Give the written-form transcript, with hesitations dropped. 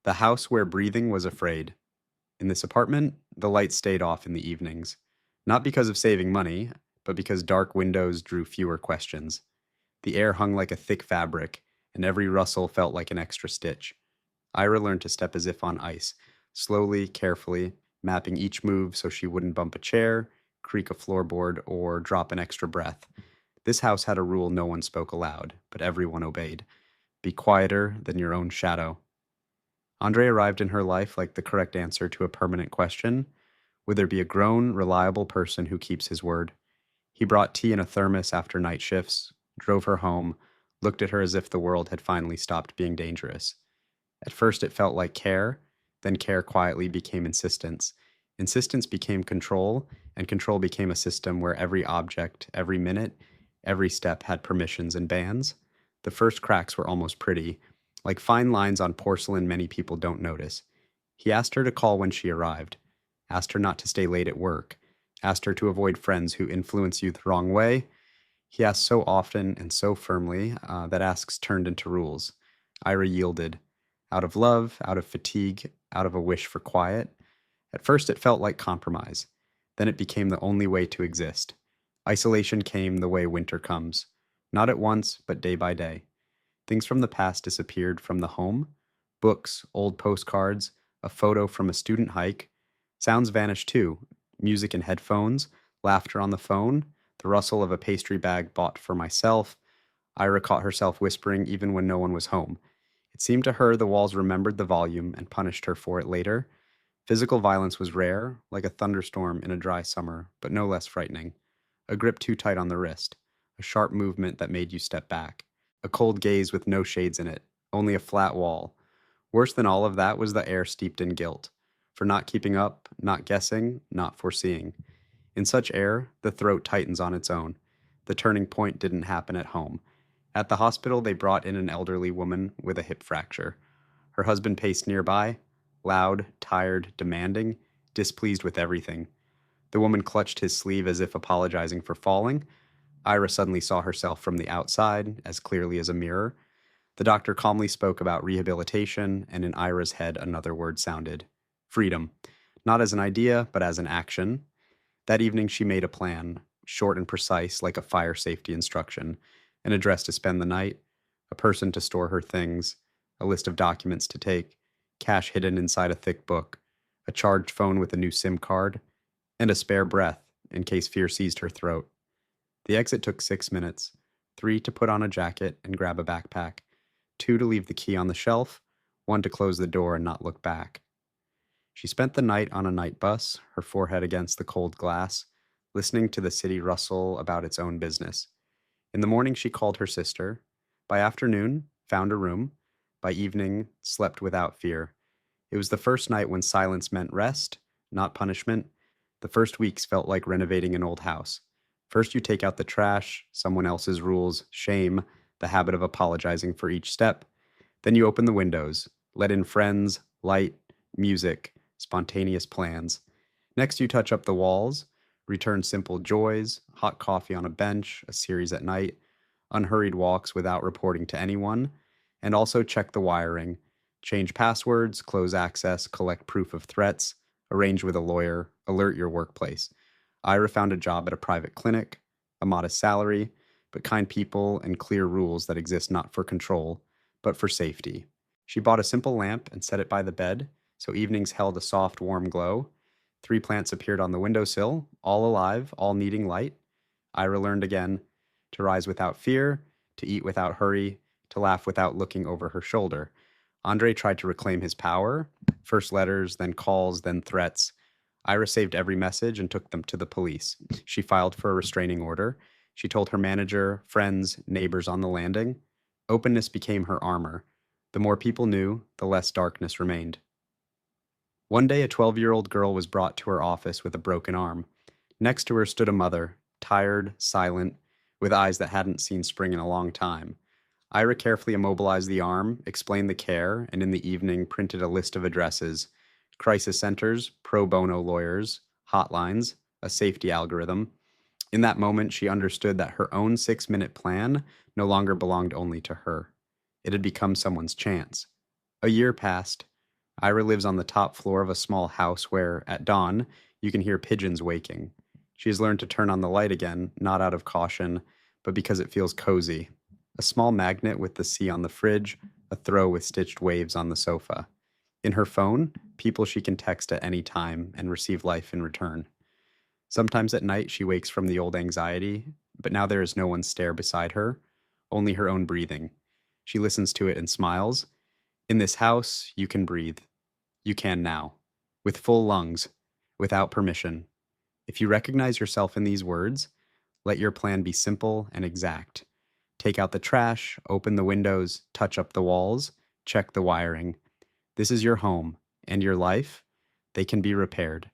The house where breathing was afraid. In this apartment, the lights stayed off in the evenings. Not because of saving money, but because dark windows drew fewer questions. The air hung like a thick fabric, and every rustle felt like an extra stitch. Ira learned to step as if on ice, slowly, carefully, mapping each move so she wouldn't bump a chair, creak a floorboard, or drop an extra breath. This house had a rule no one spoke aloud, but everyone obeyed. Be quieter than your own shadow. Andre arrived in her life like the correct answer to a permanent question. Would there be a grown, reliable person who keeps his word? He brought tea in a thermos after night shifts, drove her home, looked at her as if the world had finally stopped being dangerous. At first, it felt like care, then care quietly became insistence. Insistence became control, and control became a system where every object, every minute, every step had permissions and bans. The first cracks were almost pretty, like fine lines on porcelain many people don't notice. He asked her to call when she arrived, asked her not to stay late at work, asked her to avoid friends who influence you the wrong way. He asked so often and so firmly that asks turned into rules. Ira yielded, out of love, out of fatigue, out of a wish for quiet. At first, it felt like compromise. Then it became the only way to exist. Isolation came the way winter comes, not at once, but day by day. Things from the past disappeared from the home, books, old postcards, a photo from a student hike. Sounds vanished too, music in headphones, laughter on the phone, the rustle of a pastry bag bought for myself. Ira caught herself whispering even when no one was home. It seemed to her the walls remembered the volume and punished her for it later. Physical violence was rare, like a thunderstorm in a dry summer, but no less frightening. A grip too tight on the wrist, a sharp movement that made you step back, a cold gaze with no shades in it, only a flat wall. Worse than all of that was the air steeped in guilt, for not keeping up, not guessing, not foreseeing. In such air, the throat tightens on its own. The turning point didn't happen at home. At the hospital, they brought in an elderly woman with a hip fracture. Her husband paced nearby, loud, tired, demanding, displeased with everything. The woman clutched his sleeve as if apologizing for falling. Ira suddenly saw herself from the outside, as clearly as a mirror. The doctor calmly spoke about rehabilitation, and in Ira's head another word sounded: freedom. Not as an idea, but as an action. That evening she made a plan, short and precise like a fire safety instruction, an address to spend the night, a person to store her things, a list of documents to take, cash hidden inside a thick book, a charged phone with a new SIM card, and a spare breath in case fear seized her throat. The exit took 6 minutes, 3 to put on a jacket and grab a backpack, 2 to leave the key on the shelf, 1 to close the door and not look back. She spent the night on a night bus, her forehead against the cold glass, listening to the city rustle about its own business. In the morning, she called her sister. By afternoon, found a room. By evening, slept without fear. It was the first night when silence meant rest, not punishment. The first weeks felt like renovating an old house. First, you take out the trash, someone else's rules, shame, the habit of apologizing for each step. Then you open the windows, let in friends, light, music, spontaneous plans. Next, you touch up the walls, return simple joys, hot coffee on a bench, a series at night, unhurried walks without reporting to anyone, and also check the wiring, change passwords, close access, collect proof of threats, arrange with a lawyer, alert your workplace. Ira found a job at a private clinic, a modest salary, but kind people and clear rules that exist not for control, but for safety. She bought a simple lamp and set it by the bed, so evenings held a soft, warm glow. 3 plants appeared on the windowsill, all alive, all needing light. Ira learned again to rise without fear, to eat without hurry, to laugh without looking over her shoulder. Andre tried to reclaim his power, first letters, then calls, then threats. Ira saved every message and took them to the police. She filed for a restraining order. She told her manager, friends, neighbors on the landing. Openness became her armor. The more people knew, the less darkness remained. One day, a 12-year-old girl was brought to her office with a broken arm. Next to her stood a mother, tired, silent, with eyes that hadn't seen spring in a long time. Ira carefully immobilized the arm, explained the care, and in the evening printed a list of addresses: crisis centers, pro bono lawyers, hotlines, a safety algorithm. In that moment, she understood that her own 6-minute plan no longer belonged only to her. It had become someone's chance. A year passed. Ira lives on the top floor of a small house where, at dawn, you can hear pigeons waking. She has learned to turn on the light again, not out of caution, but because it feels cozy. A small magnet with the sea on the fridge, a throw with stitched waves on the sofa. In her phone, people she can text at any time and receive life in return. Sometimes at night she wakes from the old anxiety, but now there is no one stare beside her, only her own breathing. She listens to it and smiles. In this house, you can breathe. You can now, with full lungs, without permission. If you recognize yourself in these words, let your plan be simple and exact. Take out the trash, open the windows, touch up the walls, check the wiring. This is your home, and your life, they can be repaired.